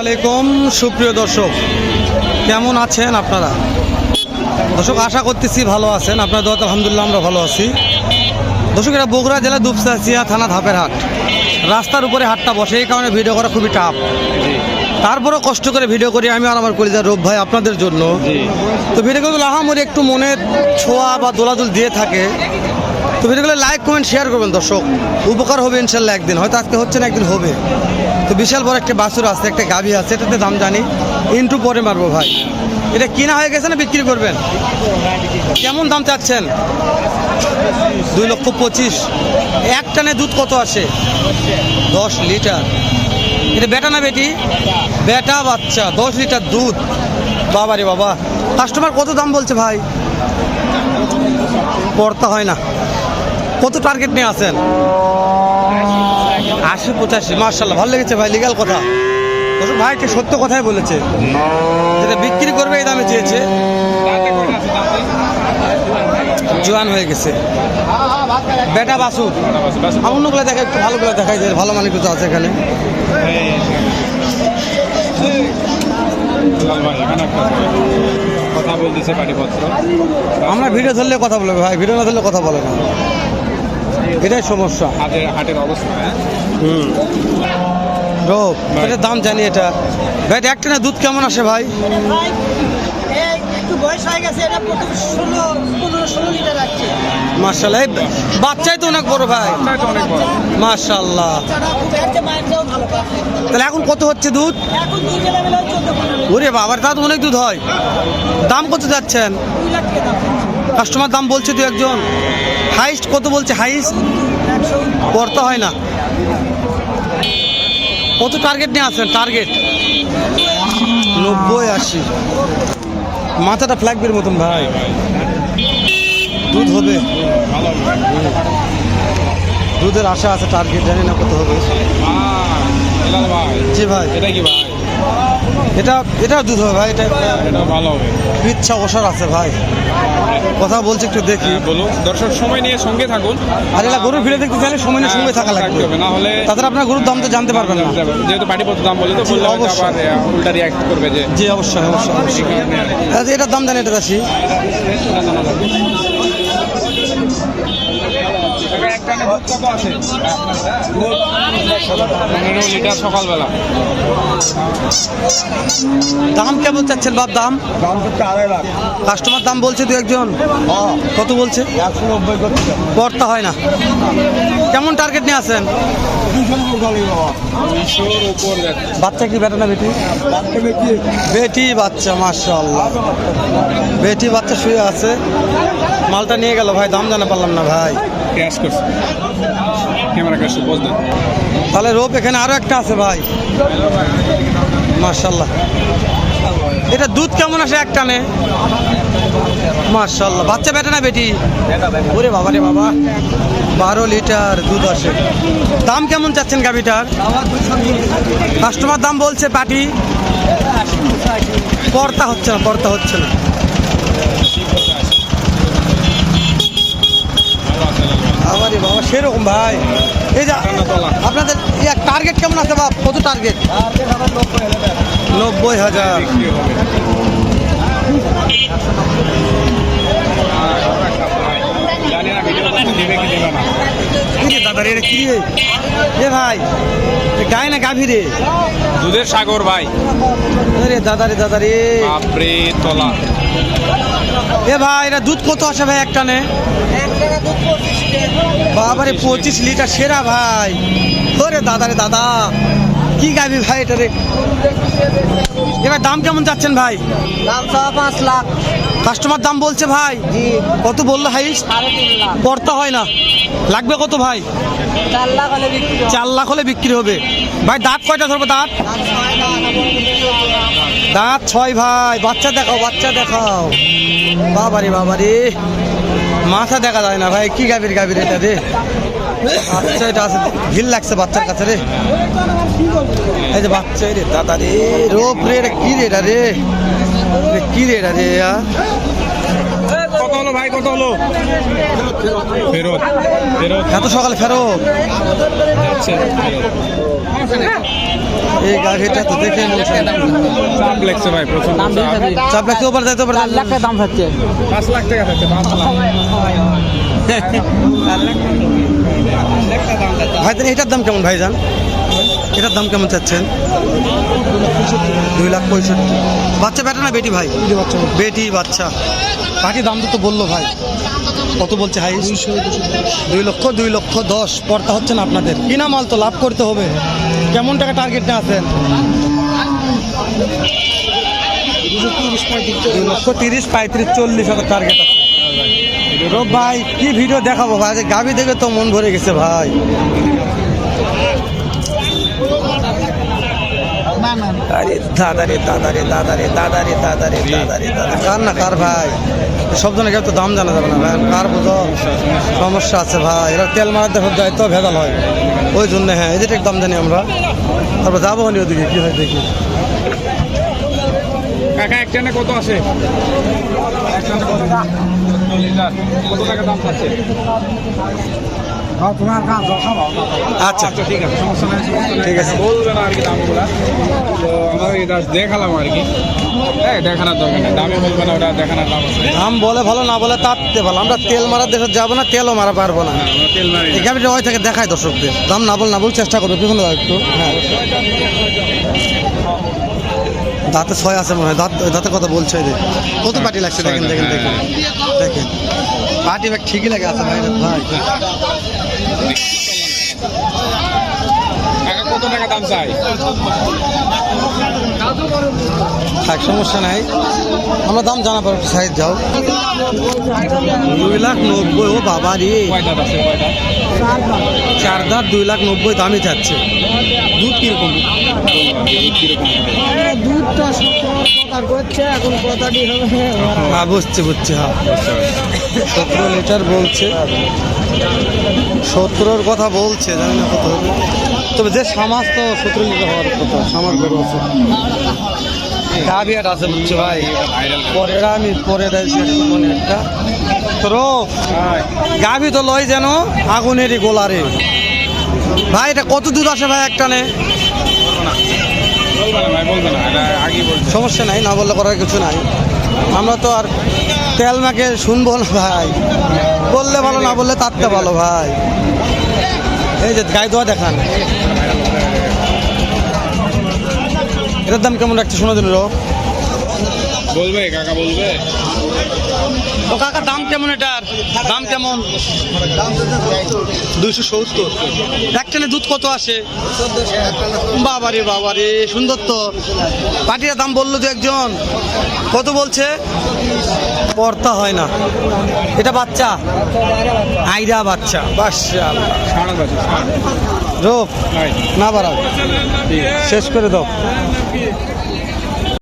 আলাইকুম সুপ্রিয় দর্শক, কেমন আছেন আপনারা? দর্শক, আশা করতেছি ভালো আছেন। আপনার দোয়াতে আলহামদুলিল্লাহ আমরা ভালো আছি। দর্শক, এটা বগুড়া জেলা দুপচাচিয়া থানা ধাপের হাট। রাস্তার উপরে হাটটা বসে, এই কারণে ভিডিও করা খুবই টাফ। তারপরেও কষ্ট করে ভিডিও করি আমি আর আমার কলিজার রূপ ভাই আপনাদের জন্য। তো ভিডিওগুলো আহামরি একটু মনের ছোঁয়া বা দোলাদুল দিয়ে থাকে। তো ভিডিওগুলো লাইক কমেন্ট শেয়ার করবেন দর্শক, উপকার হবে ইনশাল্লাহ। একদিন হয়তো আজকে হচ্ছে না, একদিন হবে। তো বিশাল বড় একটা বাছুর আছে, একটা গাভী আছে, এটাতে দাম জানি ইন্টু পরে মারবো ভাই। এটা কিনা হয়ে গেছে না বিক্রি করবেন? কেমন দাম চাচ্ছেন? 2,25,000। এক টানে দুধ কত আসে? 10 লিটার। এটা বেটা না বেটি? বেটা বাচ্চা, 10 লিটার দুধ। বাবা রে বাবা। কাস্টমার কত দাম বলছে ভাই? পড়তা হয় না। কত টার্গেট নিয়ে আসেন? 80-85। মার্শাল্লাহ, ভালো লেগেছে ভাই, লিগাল কথা। ভাই একটা সত্য কথাই বলেছে, যেটা বিক্রি করবে এই দামে চেয়েছে। জোয়ান হয়ে গেছে, বেটা বাছুর। অন্যগুলো দেখা একটু ভালোগুলো দেখাই যায়, ভালো মানে কিছু আছে এখানে। কথা বলতেছে পাটিপত্র। আমরা ভিডিও ধরলে কথা বলবে ভাই, ভিডিও না ধরলে কথা বলে না, এটাই সমস্যা। হাটের অবস্থা। রোগ এটার দাম জানি। এটা ভাই একটা না দুধ কেমন আসে ভাই? একটু বয়স হয়ে গেছে, এটা 15-16 লিটার আসছে। মাশাআল্লাহ, এই বাচ্চাই তো অনেক বড় ভাই। মাশাআল্লাহ, তাহলে এখন কত হচ্ছে দুধ? এখন দুধ গেলে বেলা 14-15। ওরে বাবার, তা তো অনেক দুধ হয়। দাম কত যাচ্ছেন? 2 লাখ টাকা দাম। কাস্টমার দাম বলছে দু একজন। হাইস্ট কত বলছে? হাইস্ট পড়তে হয় না। কত টার্গেট নিয়ে আসেন? টার্গেট 90-80। মাথাটা ফ্ল্যাগবের মতন ভাই, দুধ হবে। দুধের আশা আছে, টার্গেট জানি না কত হবে। জি ভাই, এটা কি ভাই? এটা দুধ হবে ভাই। এটা ভালো হবে। ইচ্ছা ওষার আছে ভাই, কথা বলছে একটু দেখি। বলুন দর্শক, সময় নিয়ে সঙ্গে থাকুন। আর এলা গরুর ভিড়ে দেখতে চাইলে সময় নিয়ে সঙ্গে থাকা লাগবে, না হলে তাছাড়া আপনার গরুর দাম তো জানতে পারবেন না। যেহেতু পাটিপত্র দাম বলে তো বললে অবশ্যই। আবার উল্টা রিয়াক্ট করবে যে। জি অবশ্যই অবশ্যই অবশ্যই। আচ্ছা, এটার দাম জানি, এটা চাষি। লিটার সকালবেলা। দাম কেমন চাচ্ছেন বাপ? দাম কাস্টমার দাম বলছে দু একজন। কত বলছে? 190 করতে। পড়তা হয় না। কেমন টার্গেট নিয়ে আসেন? 200-র উপর যাচ্ছে। বাচ্চা কি বেটা না বেটি? বেটি বাচ্চা, মাশাআল্লাহ। বেটি বাচ্চা শুয়ে আছে। মালটা নিয়ে গেল ভাই, দাম জানা পারলাম না ভাই। ক্যাশ করছে, ক্যামেরা ক্যাশ পোজ দেন। তাহলে রোপ এখানে আরো একটা আছে ভাই, মাশাআল্লাহ। এটা দুধ কেমন আসে এক টানে? মাশাআল্লাহ। বাচ্চা বেটা না বেটি? ওরে বাবা রে বাবা, 12 লিটার দুধ আসে। দাম কেমন চাচ্ছেন গাভিটার? কাস্টমার দাম বলছে পাটি। পড়তা হচ্ছে না, পড়তা হচ্ছে না। আরে বাবা, সেরকম ভাই। এই যে আপনাদের টার্গেট কেমন আছে বাপ? কত টার্গেট? 90,000। জানি না ভিডিও করতে দেবে কি দেবে না। কি রে দাদা রে, এটা কি রে? এ ভাই, গায়ে না গাভী রে? দুধের সাগর ভাই। আরে দাদা রে, দাদা রে। বাপরে তলা। এ ভাই, এটা দুধ কত আসে ভাই এক টানে? বাবারে 25 লিটার, সেরা ভাই। ওরে দাদা রে দাদা, কি গাভী ভাই এটা রে? এবার দাম কেমন যাচ্ছেন ভাই? দাম 5 লাখ। কাস্টমার দাম বলছে ভাই। জি। কত বললো হাইস্ট? 3.5 লাখ। পড়তা হয় না। লাগবে কত ভাই? 4 লাখ হলে বিক্রি হবে। 4 লাখ হলে বিক্রি হবে ভাই। দাঁত কয়টা ধরবো? দাঁত দাঁত 6 ভাই। বাচ্চা দেখাও, বাচ্চা দেখাও। বাবারে বাবারে, মাথা দেখা যায় না ভাই। কি গাভীর এটা রে? আচ্ছা, এটা আছে, ভিল লাগছে বাচ্চার কাছে রে। এই যে বাচ্চা রে দাদা রে, রোপ রে, এটা কি রে? এটা রে, কি রে? এটা রে কত হলো ভাই ভাই কত হলো? ফেরত ফেরত এত সকালে ফেরত যাচ্ছে এই গাড়িটা তো দেখে চাপ লাগছে ভাই, প্রচুর চাপ লাগতে ওপর যাইতে পারে 4 লাখ টাকা দাম হচ্ছে 5 লাখ টাকা থাকছে, 5 লাখ। ভাই তাহলে এটার দাম কেমন ভাইজান? এটার দাম কেমন চাচ্ছেন? 2,65,000। বাচ্চা বেটা না বেটি ভাই? বেটি বাচ্চা। বাকি দাম তো বললো ভাই, কত বলছে হাই? 2,10,000 পড়তা হচ্ছে না আপনাদের? কিনা মাল তো লাভ করতে হবে। কেমন টাকা টার্গেটটা আছেন? 2,30,000, 35,000, 40,000 টার্গেট আছে। তো ভাই কি ভিডিও দেখাবো ভাই, গাভি দেখে তো মন ভরে গেছে ভাই। আরে দাদারে দাদারে দাদারে দাদারে দাদারে দাদারে দাদা, কার না কার ভাই, সব জনের কেউ তো দাম জানা যাবে না ভাই, কার বুঝো সমস্যা আছে ভাই। এরা তেল মারার দেখো দায়িত্ব ভেজাল হয়, ওই জন্য হ্যাঁ এদের ঠিক দাম জানি আমরা। তারপর যাবো নি ওদিকে কি হয় দেখি। কাকা একটা না কত আছে? কত টাকা দাম পাচ্ছে? আচ্ছা আচ্ছা ঠিক আছে, সমস্যা নাই, সমস্যা নাই। ঠিক আছে। বলবে না আর কি দামগুলা, তো আমরা এটা দেখালাম আর কি। হ্যাঁ, দেখানোর দরকার নেই, দামে বলবে না, ওটা দেখানোর লাভ আছে। দাম বলে ভালো না বলে তাতে ভালো, আমরা তেল মারার দেশে যাবো না, তেলও মারা পারবো না। আমরা তেল মারি এই গাড়িটা ওই থেকে দেখায় দর্শকদের, দাম না বল চেষ্টা করবো, পিছনে দাও একটু। হ্যাঁ দাঁতে 6 আছে মনে হয়, দাঁতে কথা বলছে এদের। কত পাটি লাগছে দেখেন দেখেন দেখেন দেখেন, পাটি ব্যাগ ঠিকই লাগে আছে ভাই ভাই। কাকা কত টাকা দাম চাই? থাক সমস্যা নাই, আমরা দাম জানা পাবো, সাইজ যাও। 2,90,000, ও বাবা রে, কয় দাঁত আছে, কয় দাঁত? 4 দাঁত, 2,90,000 দামই চাচ্ছে। দুধ কিরকম? দুধটা 17 করছে, এখন কথাটি হবে হ্যাঁ বুঝছি হ্যাঁ 17 লিটার বলছে, 17-র কথা বলছে, জানি না কত হবে। তবে যে সামাজ তো 17 লিটার হওয়ার কথা, সামার গরু আছে, গাভিয়াট আছে বুঝছো ভাই। পরে আমি পরে দিয়েছি মনে একটা তো গাভি তো লয় যেন আগুনেরই গোলারে ভাই। এটা কত দুধ আসে ভাই একটানে? বলবে না ভাই, বলবে না, এটা আগেই বলছে। সমস্যা নাই, না বললে করার কিছু নাই, আমরা তো আর তেল মাকে শুনবো না ভাই, বললে ভালো না বললে তাতে ভালো ভাই। এই যে গায়ে দোয়া দেখান, এটার দাম কেমন রাখছে শোনো দিন? বলবে কাকা, বলবে। ও কাকা দাম কেমন এটার? দাম কেমন? 270। একটানে দুধ কত আসে? বাবারে সুন্দর তো। পাটির দাম বললো তো একজন, কত বলছে? পড়তা হয় না, এটা বাচ্চা, আইরা বাচ্চা, বাস রোপ না বাড়াও, শেষ করে দাও।